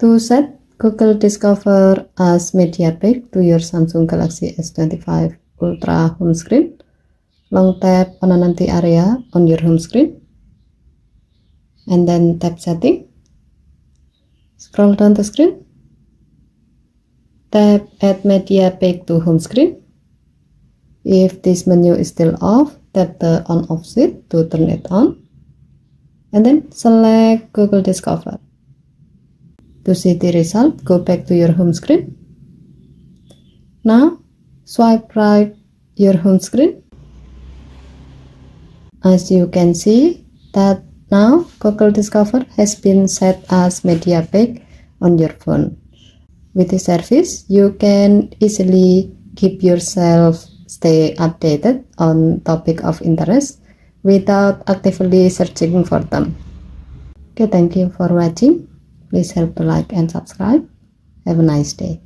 To set Google Discover as media pick to your Samsung Galaxy S25 Ultra home screen, long tap on an empty area on your home screen, and then tap Setting. Scroll down the screen, tap Add Media Pick to home screen. If this menu is still off, tap the on-off switch to turn it on, and then select Google Discover. To see the result, go back to your home screen. Now, swipe right your home screen. As you can see that now Google Discover has been set as media pick on your phone. With this service, you can easily keep yourself stay updated on topic of interest without actively searching for them. Okay, thank you for watching. Please help to like and subscribe. Have a nice day.